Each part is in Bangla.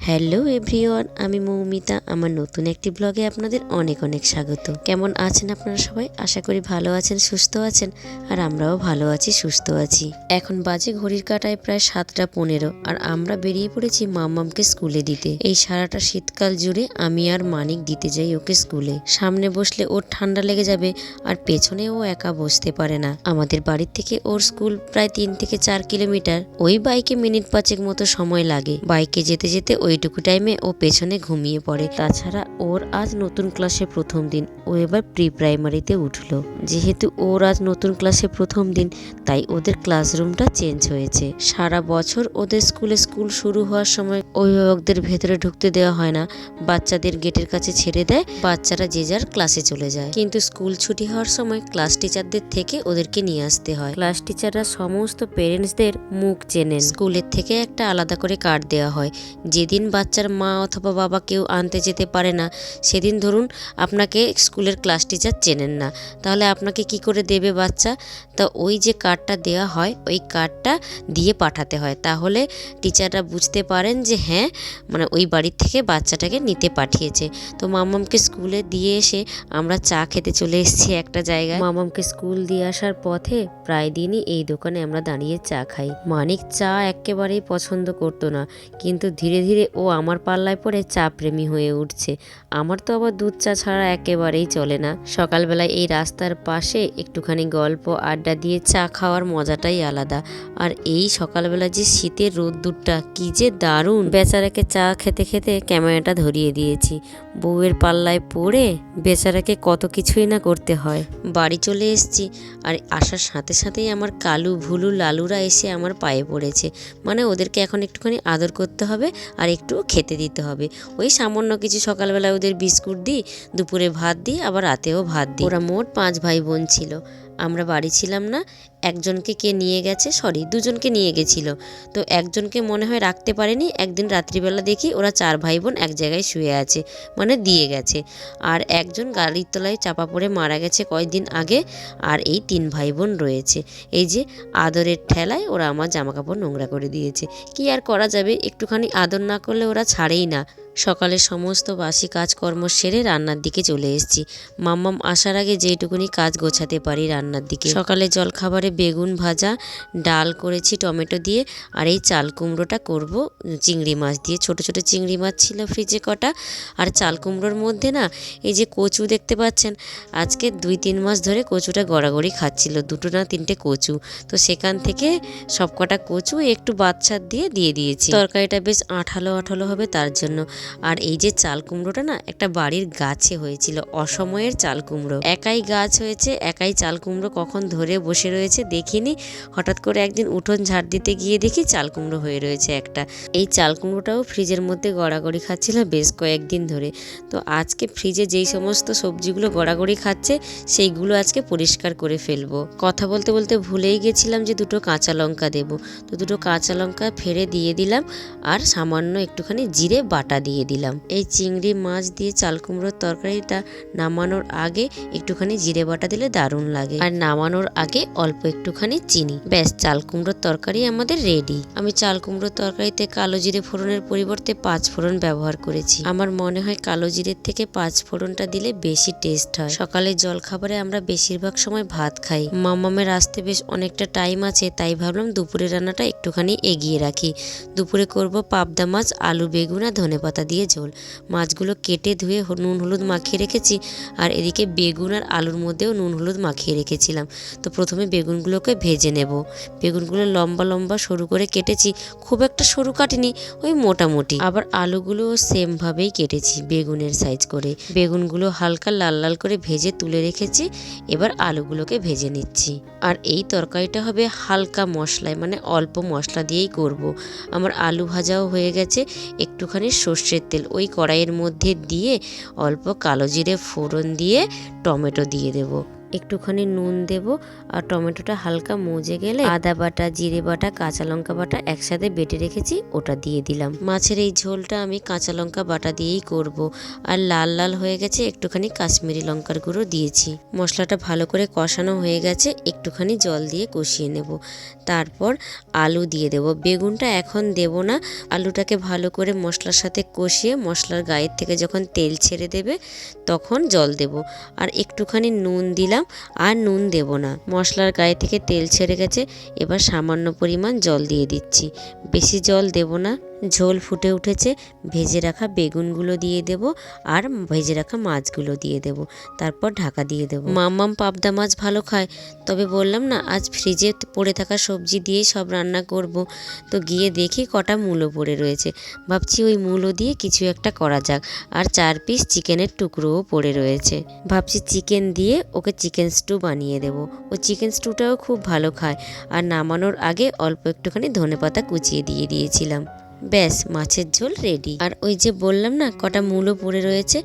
হ্যালো এভরিওয়ান, আমি মৌমিতা। আমার নতুন একটি ব্লগে আপনাদের অনেক অনেক স্বাগত। কেমন আছেন আপনারা সবাই? আশা করি ভালো আছেন, সুস্থ আছেন। আর আমরাও ভালো আছি, সুস্থ আছি। এখন বাজে ঘড়ির কাঁটায় প্রায় 7:15 আর আমরা বেরিয়ে পড়েছি মাম্মামকে স্কুলে দিতে। এই সারাটা শীতকাল জুড়ে আমি আর মানিক দিতে যাই ওকে স্কুলে। সামনে বসলে ওর ঠান্ডা লেগে যাবে আর পেছনে ও একা বসতে পারে না। আমাদের বাড়ির থেকে ওর স্কুল প্রায় 3 থেকে 4 কিলোমিটার। ওই বাইকে মিনিট 5 মতো সময় লাগে। বাইকে যেতে যেতে ওইটুকু টাইমে ও পেছনে ঘুমিয়ে পড়ে। তাছাড়া ওর আজ নতুন ক্লাসে প্রথম দিন। ও এবার প্রি প্রাইমারিতে উঠলো। যেহেতু ওর আজ নতুন ক্লাসে প্রথম দিন, তাই ওদের ক্লাসরুমটা চেঞ্জ হয়েছে। সারা বছর ওদের স্কুল শুরু হওয়ার সময় অভিভাবকদের ভেতরে ঢুকতে দেওয়া হয় না, বাচ্চাদের গেটের কাছে ছেড়ে দেয়, বাচ্চারা যে যার ক্লাসে চলে যায়। কিন্তু স্কুল ছুটি হওয়ার সময় ক্লাস টিচারদের থেকে ওদেরকে নিয়ে আসতে হয়। ক্লাস টিচাররা সমস্ত পেরেন্টসদের মুখ চেনেন। স্কুলের থেকে একটা আলাদা করে কার্ড দেওয়া হয়। যেদিন বাচ্চার মা অথবা বাবা কেউ আনতে যেতে পারে না, সেদিন ধরুন আপনাকে স্কুলের ক্লাস টিচার চেনেন না, তাহলে আপনাকে কি করে দেবে বাচ্চা? তা ওই যে কার্ডটা দেওয়া হয়, ওই কার্ডটা দিয়ে পাঠাতে হয়। তাহলে টিচাররা বুঝতে পারেন যে হ্যাঁ, মানে ওই বাড়ির থেকে বাচ্চাটাকে নিতে পাঠিয়েছে। তো মাম্মামকে স্কুলে দিয়ে এসে আমরা চা খেতে চলে এসেছি একটা জায়গায়। মাম্মামকে স্কুল দিয়ে আসার পথে প্রায় দিনই এই দোকানে আমরা দাঁড়িয়ে চা খাই। মানিক চা একেবারেই পছন্দ করতো না, কিন্তু ধীরে ধীরে ও আমার পাল্লায় পড়ে চা প্রেমী হয়ে উঠছে। আমার তো আবার দুধ চা ছাড়া একেবারেই চলে না। সকালবেলায় এই রাস্তার পাশে একটুখানি গল্প আড্ডা দিয়ে চা খাওয়ার মজাটাই আলাদা। আর এই সকালবেলা যে শীতের রোদ্দুরটা কি যে দারুণ! বেচারাকে চা খেতে খেতে ক্যামেরাটা ধরিয়ে দিয়েছি। বউয়ের পাল্লায় পড়ে বেচারাকে কত কিছুই না করতে হয়। বাড়ি চলে এসেছি, আর আসার সাথে সাথেই আমার কালু ভুলু লালুরা এসে আমার পায়ে পড়েছে। মানে ওদেরকে এখন একটুখানি আদর করতে হবে আর একটু খেতে দিতে হবে। ওই সামান্য কিছু সকালবেলা ওদের বিস্কুট দিই, দুপুরে ভাত দিই, আবার রাতেও ভাত দিই। ওরা মোট 5 ভাই বোন ছিল। আমরা বাড়ি ছিলাম না। একজনকে কে নিয়ে গেছে, দুজনকে নিয়ে গেছিল। তো একজনকে মনে হয় রাখতে পারেনি। একদিন রাত্রিবেলা দেখি ওরা 4 ভাই বোন এক জায়গায় শুয়ে আছে, মানে দিয়ে গেছে। আর একজন গাড়ির তলায় চাপা পড়ে মারা গেছে কয়েকদিন আগে। আর এই 3 ভাই বোন রয়েছে। এই যে আদরের ঠেলায় ওরা আমার জামাকাপড় নোংরা করে দিয়েছে। কি আর করা যাবে, একটুখানি আদর না করলে ওরা ছাড়েই না। সকালে সমস্ত বাসি কাজকর্ম সেরে রান্নার দিকে চলে এসেছি। মাম্মাম আসার আগে যেইটুকুনি কাজ গোছাতে পারি রান্নার দিকে। সকালে জলখাবারে বেগুন ভাজা, ডাল করেছি টমেটো দিয়ে, আর এই চাল কুমড়োটা করব চিংড়ি মাছ দিয়ে। ছোট ছোট চিংড়ি মাছ ছিল ফ্রিজে কটা। আর চাল কুমড়োর মধ্যে না এই যে কচু দেখতে পাচ্ছেন, আজকে 2-3 মাস ধরে কচুটা গড়াগড়ি খাচ্ছিল, 2 না 3টে কচু। তো সেখান থেকে সব কটা কচু একটু বাচ্চার দিয়ে দিয়েছি। তরকারিটা বেশ আঠালো আঠালো হবে তার জন্য। আর এই যে চাল কুমড়োটা না একটা বাড়ির গাছে হয়েছিল, অসময়ের চাল কুমড়ো। একাই গাছ হয়েছে, একাই চাল কুমড়ো কখন ধরে বসে রয়েছে দেখিনি। হঠাৎ করে একদিন উঠোন ঝাড় দিতে গিয়ে দেখি চাল কুমড়ো হয়ে রয়েছে একটা। এই চাল কুমড়োটাও ফ্রিজের মধ্যে গড়াগড়ি খাচ্ছিল বেশ কয়েকদিন ধরে। তো আজকে ফ্রিজে যেই সমস্ত সবজিগুলো গড়াগড়ি খাচ্ছে সেইগুলো আজকে পরিষ্কার করে ফেলবো। কথা বলতে বলতে ভুলেই গেছিলাম যে 2টো কাঁচা লঙ্কা দেবো। তো 2টো কাঁচা লঙ্কা ফেড়ে দিয়ে দিলাম, আর সামান্য একটুখানি জিরে বাটা দিয়ে দিলাম। এই চিংড়ি মাছ দিয়ে চাল কুমড়োর তরকারিটা নামানোর আগে একটুখানি জিরে বাটা দিলে দারুণ লাগে, আর নামানোর আগে অল্প একটুখানি চিনি। ব্যাস, চাল কুমড়োর তরকারি আমাদের রেডি। আমি চাল কুমড়োর তরকারিতে কালো জিরে ফোড়নের পরিবর্তে 5 ফোড়ন ব্যবহার করেছি। আমার মনে হয় কালো জিরের থেকে 5 ফোড়নটা দিলে বেশি টেস্ট হয়। সকালে জলখাবারে আমরা বেশিরভাগ সময় ভাত খাই। মামামের আসতে বেশ অনেকটা টাইম আছে, তাই ভাবলাম দুপুরের রান্নাটা একটুখানি এগিয়ে রাখি। দুপুরে করব পাবদা মাছ, আলু বেগুন আর ধনেপাতা দিয়ে ঝোল। মাছগুলো কেটে ধুয়ে নুন হলুদ মাখিয়ে রেখেছি, আর এদিকে বেগুন আর আলুর মধ্যেও নুন হলুদ মাখিয়ে রেখেছিলাম। তো প্রথমে বেগুনগুলোকে ভেজে নেব। বেগুনগুলো লম্বা লম্বা সরু করে কেটেছি, খুব একটা সরু কাটিনি, ওই মোটামুটি। আবার আলুগুলোও সেমভাবেই কেটেছি বেগুনের সাইজ করে। বেগুনগুলো হালকা লাল লাল করে ভেজে তুলে রেখেছি। এবার আলুগুলোকে ভেজে নিচ্ছি। আর এই তরকারিটা হবে হালকা মশলায়, মানে অল্প মশলা দিয়েই করব। আমার আলু ভাজাও হয়ে গেছে। একটুখানি সর্ষের তেল ওই কড়াইয়ের মধ্যে দিয়ে অল্প কালো জিরে ফোড়ন দিয়ে টমেটো দিয়ে দেব। একটুখানি নুন দেব আর টমেটোটা হালকা মজে গেলে আদা বাটা, জিরে বাটা, কাঁচা লঙ্কা বাটা একসাথে বেটে রেখেছি ওটা দিয়ে দিলাম। মাছের এই ঝোলটা আমি কাঁচা লঙ্কা বাটা দিয়েই করব। আর লাল লাল হয়ে গেছে, একটুখানি কাশ্মীরি লঙ্কার গুঁড়ো দিয়েছি। মশলাটা ভালো করে কষানো হয়ে গেছে, একটুখানি জল দিয়ে কষিয়ে নেব। তারপর আলু দিয়ে দেব। বেগুনটা এখন দেব না, আলুটাকে ভালো করে মশলার সাথে কষিয়ে মশলার গায়ের থেকে যখন তেল ছেড়ে দেবে তখন জল দেব। আর একটুখানি নুন দিলাম, আর নুন দেব না। মশলার গায়ে থেকে তেল ছেড়ে গেছে, এবার সামান্য পরিমাণ জল দিয়ে দিচ্ছি, বেশি জল দেব না। ঝোল ফুটে উঠেছে, ভেজে রাখা বেগুনগুলো দিয়ে দেব আর ভেজে রাখা মাছগুলো দিয়ে দেব। তারপর ঢাকা দিয়ে দেব। মাম্মাম পাবদা মাছ ভালো খায়, তবে বললাম না আজ ফ্রিজে পড়ে থাকা সবজি দিয়েই সব রান্না করব। তো গিয়ে দেখি কটা মূলো পড়ে রয়েছে, ভাবছি ওই মূলো দিয়ে কিছু একটা করা যাক। আর 4 পিস চিকেনের টুকরোও পড়ে রয়েছে, ভাবছি চিকেন দিয়ে ওকে চিকেন স্টু বানিয়ে দেব। ও চিকেন স্টুটাও খুব ভালো খায়। আর নামানোর আগে অল্প একটুখানি ধনেপাতা কুচিয়ে দিয়ে দিয়েছিলাম। ব্যাস, মাছের ঝোল রেডি। আর ওই যে বললাম না কটা মূলো পড়ে রয়েছে,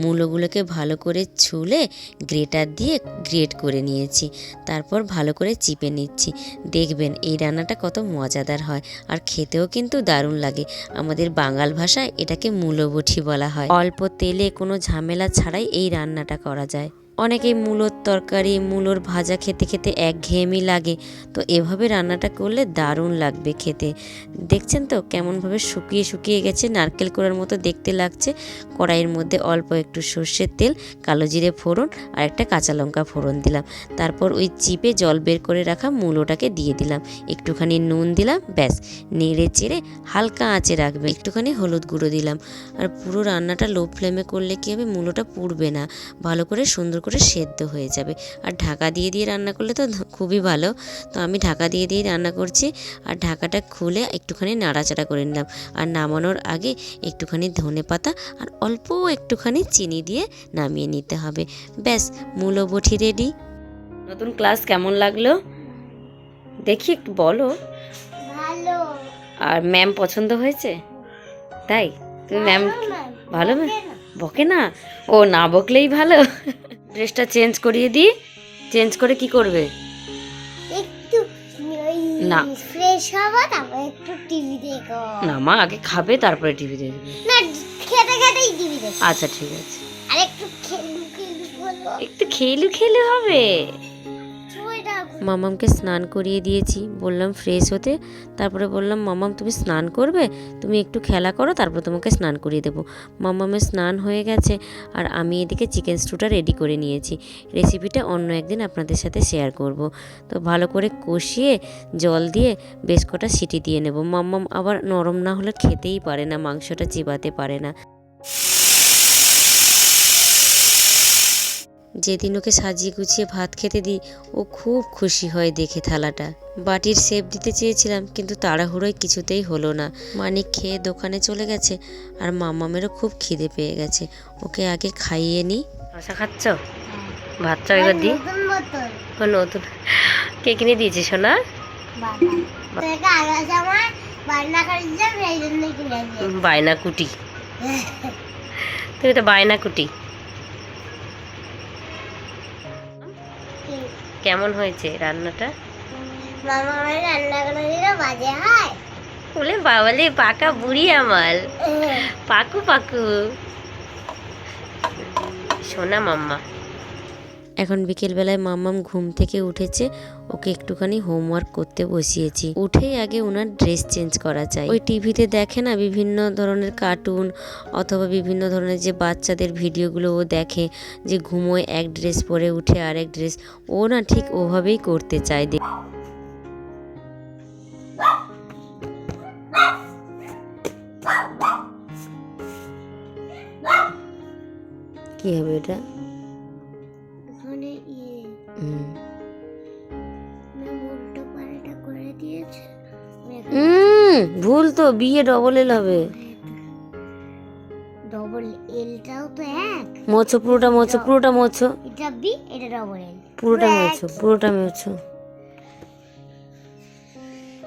মূলোগুলোকে ভালো করে ছুলে গ্রেটার দিয়ে গ্রেট করে নিয়েছি। তারপর ভালো করে চিপে নিচ্ছি। দেখবেন এই রান্নাটা কত মজাদার হয়, আর খেতেও কিন্তু দারুণ লাগে। আমাদের বাঙাল ভাষায় এটাকে মূলো বটি বলা হয়। অল্প তেলে কোনো ঝামেলা ছাড়াই এই রান্নাটা করা যায়। অনেকেই মূলোর তরকারি, মূলোর ভাজা খেতে খেতে একঘেয়েমি লাগে, তো এভাবে রান্নাটা করলে দারুণ লাগবে খেতে। দেখছেন তো কেমনভাবে শুকিয়ে শুকিয়ে গেছে, নারকেল কোড়ার মতো দেখতে লাগছে। কড়াইয়ের মধ্যে অল্প একটু সর্ষের তেল, কালো জিরে ফোড়ন আর একটা কাঁচা লঙ্কা ফোড়ন দিলাম। তারপর ওই চিপে জল বের করে রাখা মূলোটাকে দিয়ে দিলাম, একটুখানি নুন দিলাম। ব্যাস, নেড়ে চেড়ে হালকা আঁচে রাখবে। একটুখানি হলুদ গুঁড়ো দিলাম। আর পুরো রান্নাটা লো ফ্লেমে করলে কী হবে, মূলোটা পুড়বে না, ভালো করে সুন্দর করে সেদ্ধ হয়ে যাবে। আর ঢাকা দিয়ে দিয়ে রান্না করলে তো খুবই ভালো। তো আমি ঢাকা দিয়ে দিয়ে রান্না করছি। আর ঢাকাটা খুলে একটুখানি নাড়াচাড়া করে নিলাম। আর নামানোর আগে একটুখানি ধনেপাতা আর অল্প একটুখানি চিনি দিয়ে নামিয়ে নিতে হবে। ব্যাস, মূলো বটি রেডি। নতুন ক্লাস কেমন লাগলো দেখি একটু বলো। ভালো। আর ম্যাম পছন্দ হয়েছে? তাই তুমি ম্যাম ভালো ম্যাম বকে না? ও না বকলেই ভালো। ড্রেসটা চেঞ্জ করিয়ে দিই। চেঞ্জ করে কি করবে? একটু না, ফ্রেশ হবো, তারপর একটু টিভি দেখো। না মা, আগে খাবে তারপরে টিভি দেখবে। না, খেতে খেতেই টিভি দেখো। আচ্ছা ঠিক আছে। আর একটু খেলু খেলু বলো। একটু খেলু খেলু হবে। ছয়টা মামামকে স্নান করিয়ে দিয়েছি, বললাম ফ্রেশ হতে। তারপরে বললাম মামাম তুমি স্নান করবে, তুমি একটু খেলা করো, তারপর তোমাকে স্নান করিয়ে দেবো। মামামের স্নান হয়ে গেছে, আর আমি এদিকে চিকেন স্টুটা রেডি করে নিয়েছি। রেসিপিটা অন্য একদিন আপনাদের সাথে শেয়ার করব। তো ভালো করে কষিয়ে জল দিয়ে বেশ কটা সিটি দিয়ে নেব। মামাম আবার নরম না হলে খেতেই পারে না, মাংসটা চিবাতে পারে না। যেদিন ওকে সাজিয়ে গুছিয়ে ভাত খেতে দিই, ও খুব খুশি হয় দেখে থালাটা। বাটির শেপ দিতে চেয়েছিলাম, কিন্তু তাড়াহুড়োয় কিছুতেই হলো না। মানিক খেয়ে দোকানে চলে গেছে, আর মামামেরও খুব খিদে পেয়ে গেছে। ওকে আগে খাইয়ে নিই। শশা খাচ্ছ? ভাত চাও এবার দিই। নতুন বোতল ও নতুন কে কিনে দিয়েছে সোনা? বাবা তোকে আগে সময় বায়না করেছিলাম, এই জন্য কিনে দিয়েছি। বায়না কুটি, তুমি তো বায়না কুটি। কেমন হয়েছে রান্নাটা? মামা আমার রান্না করে দিলে বাজে হয়? বলে বাবালে পাকা বুড়ি আমার, পাকু পাকু সোনা মাম্মা। এখন বিকেলবেলায় মাম্মাম ঘুম থেকে উঠেছে, ওকে একটুখানি হোমওয়ার্ক করতে বসিয়েছি। উঠেই আগে ওনার ড্রেস চেঞ্জ করা চাই। ওই টিভিতে দেখে না বিভিন্ন ধরনের কার্টুন অথবা বিভিন্ন ধরনের যে বাচ্চাদের ভিডিওগুলো ও দেখে, যে ঘুমোয় এক ড্রেস পরে উঠে আর এক ড্রেস, ও না ঠিক ওভাবেই করতে চায়। কি হবে এটা? ওখানে উল্টো পাল্টা করে দিয়েছে। ভুল তো, বিয়ে ডবল এল হবে। ডবল এলটাও তো এক। মোছো পুরোটা, মোছো পুরোটা, মোছো। এটা বি, এটা ডবল এল। পুরোটা মোছো, পুরোটা মোছো।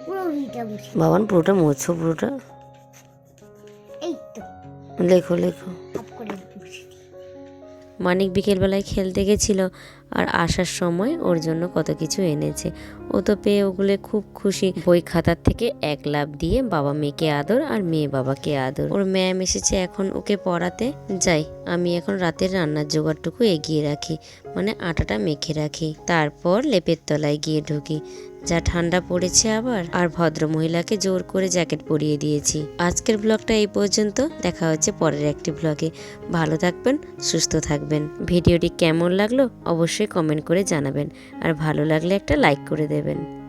পুরো বিটা মুছে। বাবান পুরোটা মোছো, পুরোটা। এই তো লেখো লেখো। আপ করে মুছে। মানিক বিকেলবেলায় খেলতে গেছিল, আর আসার সময় ওর জন্য কত কিছু এনেছে। ও তো পেয়ে ওগুলো খুব খুশি। বই খাতার থেকে এক লাফ দিয়ে বাবা মেয়েকে আদর আর মেয়ে বাবাকে আদর। ওর ম্যাম এসেছে এখন ওকে পড়াতে। যাই, আমি এখন রাতের রান্নার জোগাড়টুকু এগিয়ে রাখি, মানে আটাটা মেখে রাখি, তারপর লেপের তলায় গিয়ে ঢুকি। যা ঠান্ডা পড়েছে আবার, আর ভদ্র মহিলাকে জোর করে জ্যাকেট পরিয়ে দিয়েছি। আজকের ব্লগটা এই পর্যন্ত, দেখা হচ্ছে পরের একটি ব্লগে। ভালো থাকবেন, সুস্থ থাকবেন। ভিডিওটি কেমন লাগলো অবশ্যই কমেন্ট করে জানাবেন, আর ভালো লাগলে একটা লাইক করে দেবেন।